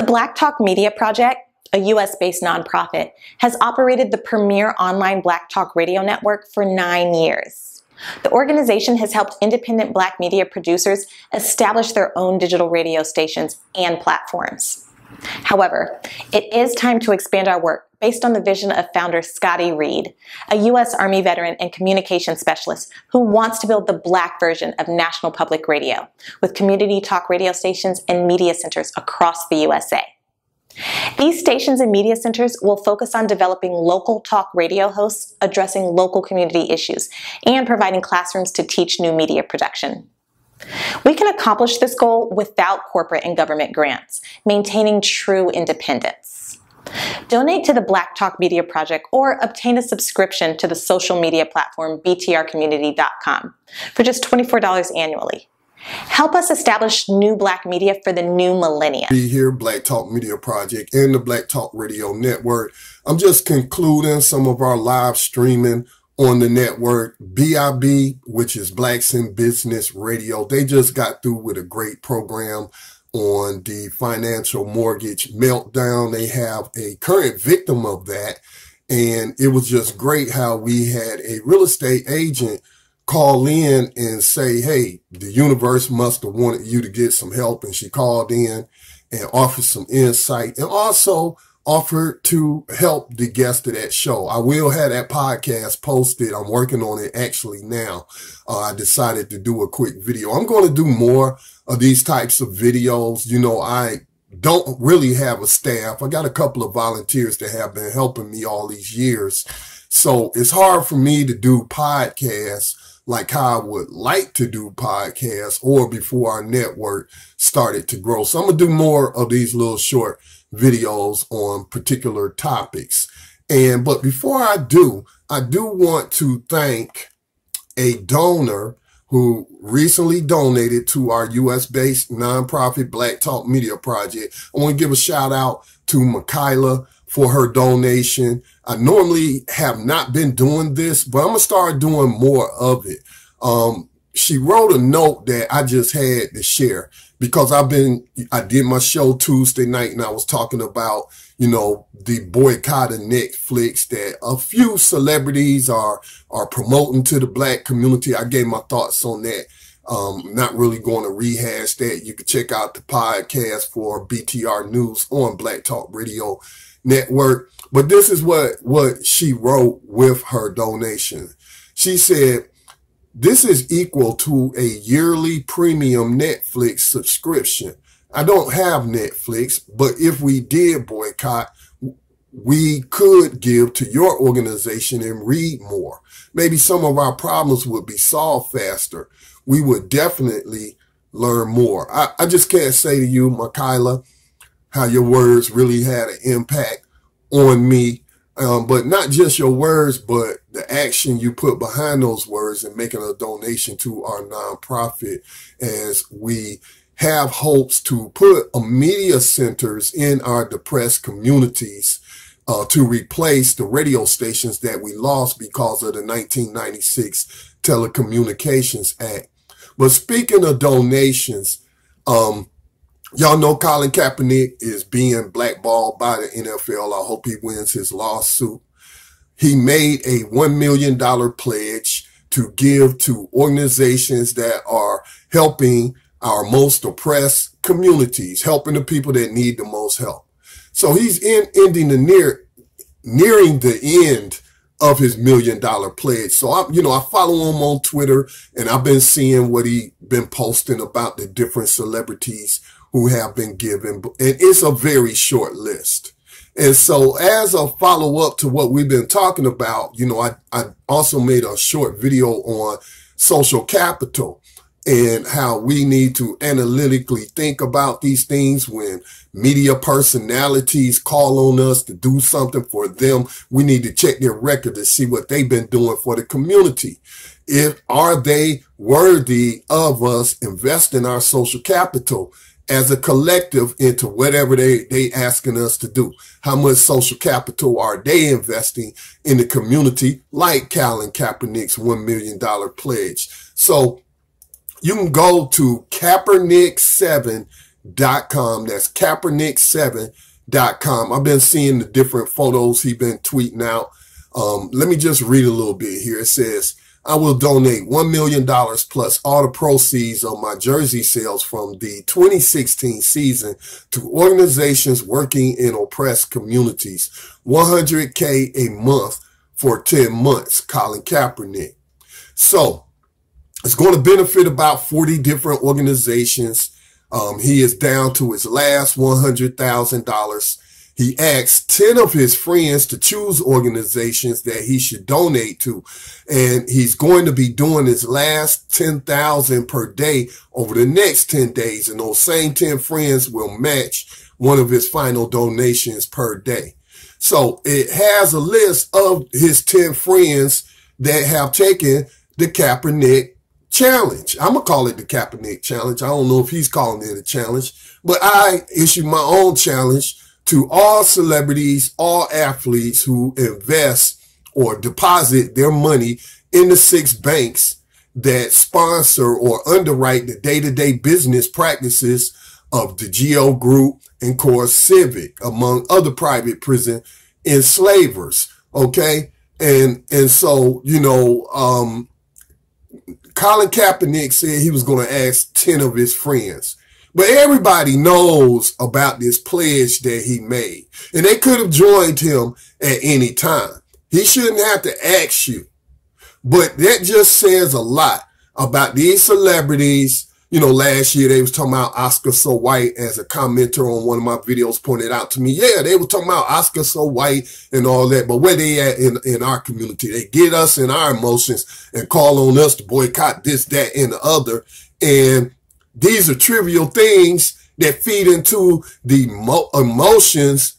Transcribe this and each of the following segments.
The Black Talk Media Project, a US-based nonprofit, has operated the premier online Black Talk radio network for 9 years. The organization has helped independent Black media producers establish their own digital radio stations and platforms. However, it is time to expand our work based on the vision of founder Scotty Reed, a U.S. Army veteran and communication specialist who wants to build the Black version of National Public Radio, with community talk radio stations and media centers across the USA. These stations and media centers will focus on developing local talk radio hosts, addressing local community issues, and providing classrooms to teach new media production. We can accomplish this goal without corporate and government grants, maintaining true independence. Donate to the Black Talk Media Project or obtain a subscription to the social media platform btrcommunity.com for just $24 annually. Help us establish new Black media for the new millennium. Be here, Black Talk Media Project and the Black Talk Radio Network. I'm just concluding some of our live streaming on the network. BIB, which is Blacks in Business Radio, they just got through with a great program on the financial mortgage meltdown. They have a current victim of that. And it was just great how we had a real estate agent call in and say, hey, the universe must have wanted you to get some help. And she called in and offered some insight and also offered to help the guest of that show. I will have that podcast posted. I'm working on it actually now. I decided to do a quick video. I'm going to do more of these types of videos. You know, I don't really have a staff. I got a couple of volunteers that have been helping me all these years. So it's hard for me to do podcasts like how I would like to do podcasts or before our network started to grow. So I'm going to do more of these little short videos on particular topics. But before I do want to thank a donor who recently donated to our US-based nonprofit Black Talk Media Project. I want to give a shout out to Makayla for her donation. I normally have not been doing this, but I'm going to start doing more of it. She wrote a note that I just had to share because I did my show Tuesday night and I was talking about, you know, the boycott of Netflix that a few celebrities are promoting to the Black community. I gave my thoughts on that. Not really going to rehash that. You can check out the podcast for BTR News on Black Talk Radio Network. But this is what she wrote with her donation. She said, this is equal to a yearly premium Netflix subscription. I don't have Netflix, but if we did boycott, we could give to your organization and read more. Maybe some of our problems would be solved faster. We would definitely learn more. I just can't say to you, Makayla, how your words really had an impact on me. But not just your words, but the action you put behind those words and making a donation to our nonprofit as we have hopes to put media centers in our depressed communities to replace the radio stations that we lost because of the 1996 Telecommunications Act. But speaking of donations, y'all know Colin Kaepernick is being blackballed by the NFL. I hope he wins his lawsuit. He made a $1 million pledge to give to organizations that are helping our most oppressed communities, helping the people that need the most help. So he's nearing the end of his $1 million pledge. So I follow him on Twitter and I've been seeing what he been posting about the different celebrities who have been given, and it's a very short list. And so as a follow-up to what we've been talking about, you know, I also made a short video on social capital and how we need to analytically think about these things. When media personalities call on us to do something for them, we need to check their record to see what they've been doing for the community. Are they worthy of us investing our social capital as a collective into whatever they asking us to do? How much social capital are they investing in the community, like Colin Kaepernick's $1 million pledge? So you can go to Kaepernick7 Kaepernick7.com. That's Kaepernick7.com. I've been seeing the different photos he's been tweeting out. Let me just read a little bit here. It says, I will donate $1 million plus all the proceeds of my jersey sales from the 2016 season to organizations working in oppressed communities. $100K a month for 10 months, Colin Kaepernick. So it's going to benefit about 40 different organizations. He is down to his last $100,000. He asked 10 of his friends to choose organizations that he should donate to. And he's going to be doing his last $10,000 per day over the next 10 days. And those same 10 friends will match one of his final donations per day. So it has a list of his 10 friends that have taken the Kaepernick challenge. I'm going to call it the Kaepernick challenge. I don't know if he's calling it a challenge, but I issued my own challenge to all celebrities, all athletes who invest or deposit their money in the 6 banks that sponsor or underwrite the day-to-day business practices of the GO Group and Core Civic, among other private prison enslavers. Okay. And so, you know, Colin Kaepernick said he was going to ask 10 of his friends. But everybody knows about this pledge that he made. And they could have joined him at any time. He shouldn't have to ask you. But that just says a lot about these celebrities. You know, last year they was talking about Oscar So White, as a commenter on one of my videos pointed out to me. Yeah, they were talking about Oscar So White and all that. But where they at in our community? They get us in our emotions and call on us to boycott this, that, and the other. And these are trivial things that feed into the emotions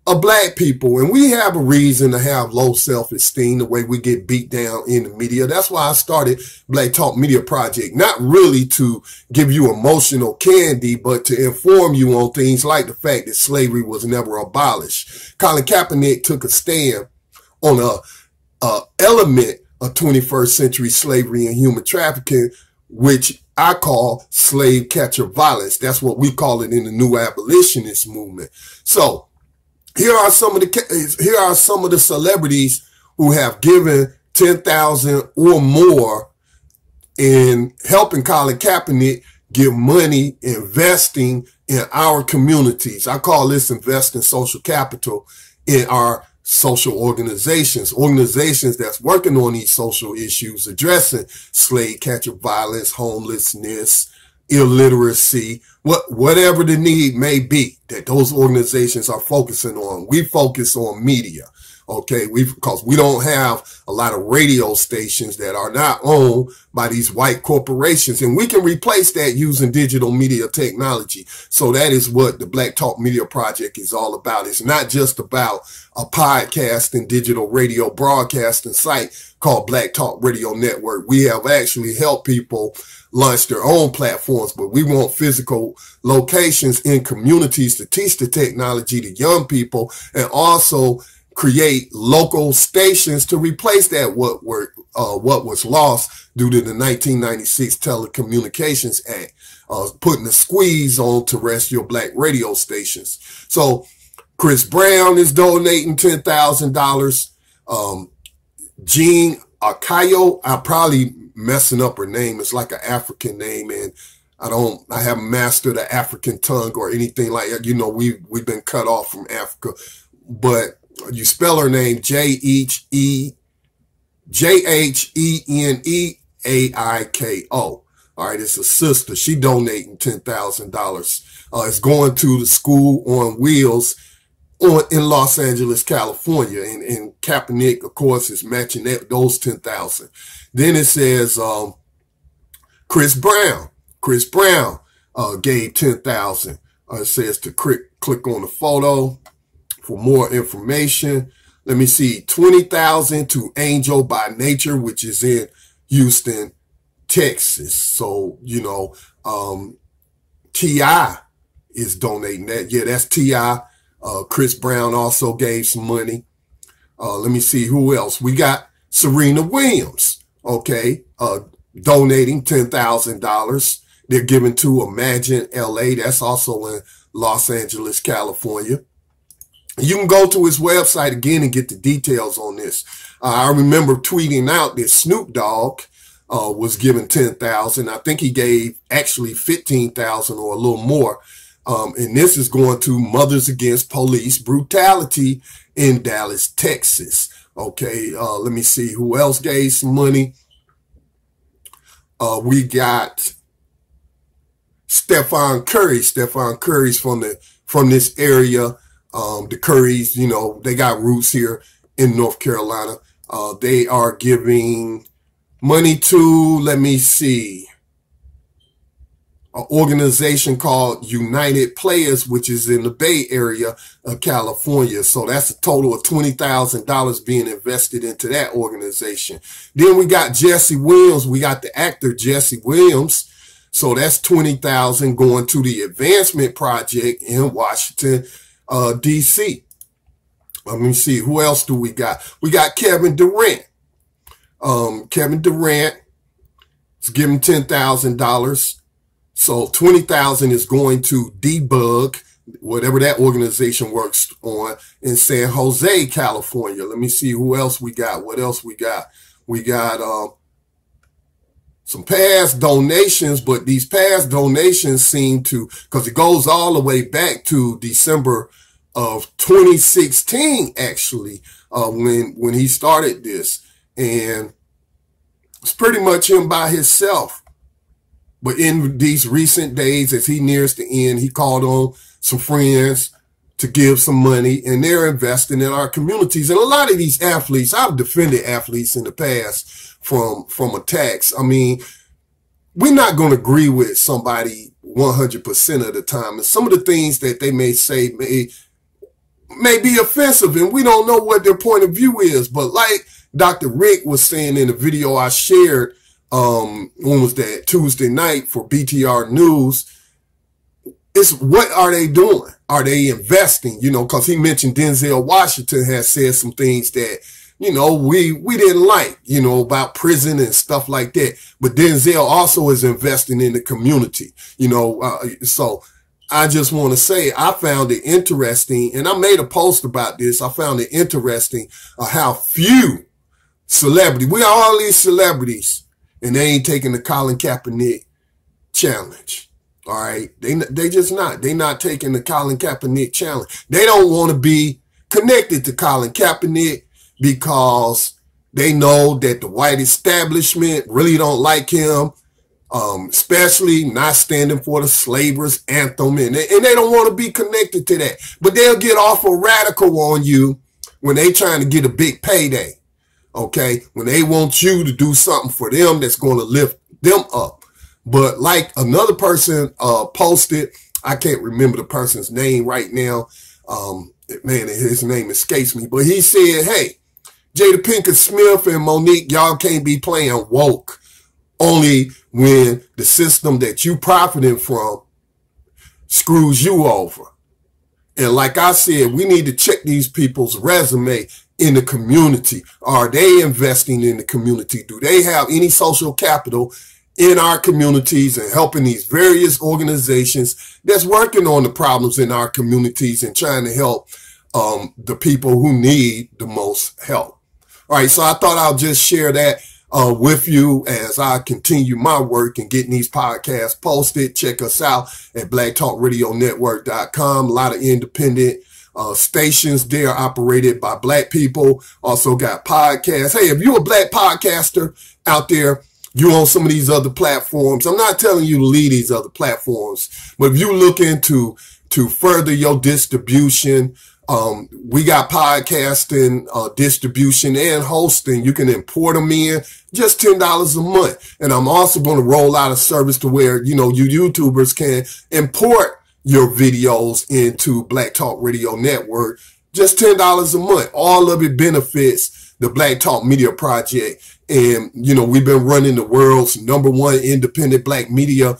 of black people. And we have a reason to have low self-esteem, the way we get beat down in the media. That's why I started Black Talk Media Project, not really to give you emotional candy, but to inform you on things like the fact that slavery was never abolished. Colin Kaepernick took a stand on a element of 21st century slavery and human trafficking, which I call slave catcher violence. That's what we call it in the new abolitionist movement. So here are some of the celebrities who have given $10,000 or more in helping Colin Kaepernick give money, investing in our communities. I call this investing social capital in our social organizations that's working on these social issues, addressing slave catcher violence, homelessness, illiteracy, whatever the need may be that those organizations are focusing on. We focus on media. Okay, because we don't have a lot of radio stations that are not owned by these white corporations, and we can replace that using digital media technology. So that is what the Black Talk Media Project is all about. It's not just about a podcast and digital radio broadcasting site called Black Talk Radio Network. We have actually helped people launch their own platforms, but we want physical locations in communities to teach the technology to young people, and also create local stations to replace that what was lost due to the 1996 Telecommunications Act, putting a squeeze on terrestrial black radio stations. So Chris Brown is donating $10,000. Jean Akayo, I'm probably messing up her name. It's like an African name, and I haven't mastered the African tongue or anything like that. You know, we've been cut off from Africa, but you spell her name Jeheneaiko. All right, it's a sister. She donating $10,000. It's going to the School on Wheels in Los Angeles, California, and Kaepernick, of course, is matching those $10,000. Then it says Chris Brown. Chris Brown gave $10,000. It says to click on the photo for more information. Let me see, $20,000 to Angel by Nature, which is in Houston, Texas. So, you know, T.I. is donating that. Yeah, that's T.I. Chris Brown also gave some money. Let me see who else. We got Serena Williams, okay, donating $10,000. they're giving to Imagine LA. That's also in Los Angeles, California. You can go to his website again and get the details on this. I remember tweeting out that Snoop Dogg was given $10,000. I think he gave actually $15,000 or a little more. And this is going to Mothers Against Police Brutality in Dallas, Texas. Okay, let me see who else gave some money. We got Stephen Curry. Stephen Curry's from this area. The Currys, you know, they got roots here in North Carolina. They are giving money to, let me see, an organization called United Players, which is in the Bay Area of California. So that's a total of $20,000 being invested into that organization. Then we got Jesse Williams. We got the actor Jesse Williams. So that's $20,000 going to the Advancement Project in Washington, D.C. Let me see. Who else do we got? We got Kevin Durant. Kevin Durant is giving $10,000. So $20,000 is going to Debug, whatever that organization works on, in San Jose, California. Let me see who else we got. What else we got? We got some past donations, but these past donations seem to, because it goes all the way back to December of 2016, actually, when he started this. And it's pretty much him by himself. But in these recent days, as he nears the end, he called on some friends to give some money, and they're investing in our communities. And a lot of these athletes, I've defended athletes in the past from attacks. I mean, we're not going to agree with somebody 100% of the time. And some of the things that they may say may be offensive, and we don't know what their point of view is. But like Dr. Rick was saying in the video I shared, when was that, Tuesday night for BTR News, it's what are they doing? Are they investing? You know, because he mentioned Denzel Washington has said some things that, you know, we didn't like, you know, about prison and stuff like that. But Denzel also is investing in the community, you know. So I just want to say I found it interesting, and I made a post about this. I found it interesting how few celebrities, we are all these celebrities, and they ain't taking the Colin Kaepernick challenge. All right. They just not. They not taking the Colin Kaepernick challenge. They don't want to be connected to Colin Kaepernick because they know that the white establishment really don't like him, especially not standing for the slavers anthem. And they don't want to be connected to that. But they'll get awful radical on you when they trying to get a big payday. Okay, when they want you to do something for them that's going to lift them up. But like another person posted, I can't remember the person's name right now. Man, his name escapes me. But he said, hey, Jada Pinkett Smith and Monique, y'all can't be playing woke only when the system that you profiting from screws you over. And like I said, we need to check these people's resume in the community. Are they investing in the community? Do they have any social capital in our communities and helping these various organizations that's working on the problems in our communities and trying to help the people who need the most help? All right, so I thought I'll just share that with you as I continue my work and getting these podcasts posted. Check us out at blacktalkradionetwork.com. A lot of independent stations there operated by black people. Also got podcasts. Hey, if you're a black podcaster out there, you on some of these other platforms. I'm not telling you to leave these other platforms, but if you looking to further your distribution, we got podcasting, distribution and hosting. You can import them in just $10 a month. And I'm also going to roll out a service to where, you know, you YouTubers can import your videos into Black Talk Radio Network, just $10 a month. All of it benefits the Black Talk Media Project. And, you know, we've been running the world's #1 independent black media,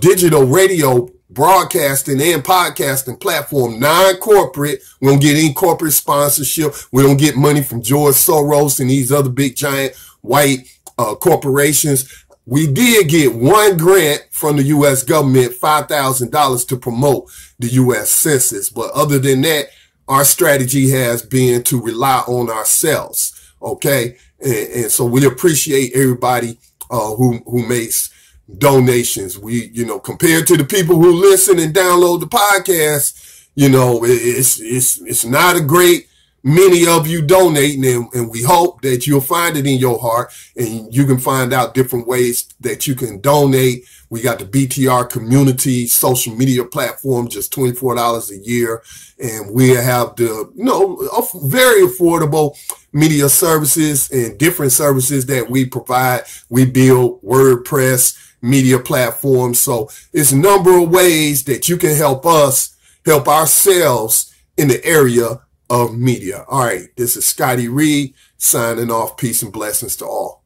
digital radio broadcasting and podcasting platform, non-corporate. We don't get any corporate sponsorship. We don't get money from George Soros and these other big giant white corporations. We did get one grant from the U.S. government, $5,000 to promote the U.S. Census. But other than that, our strategy has been to rely on ourselves. Okay. And so we appreciate everybody who makes donations. We, compared to the people who listen and download the podcast, it's not a great many of you donating, and we hope that you'll find it in your heart and you can find out different ways that you can donate. We got the BTR community social media platform, just $24 a year. And we have the, very affordable media services and different services that we provide. We build WordPress media platforms. So it's a number of ways that you can help us help ourselves in the area of media. All right, this is Scotty Reed signing off. Peace and blessings to all.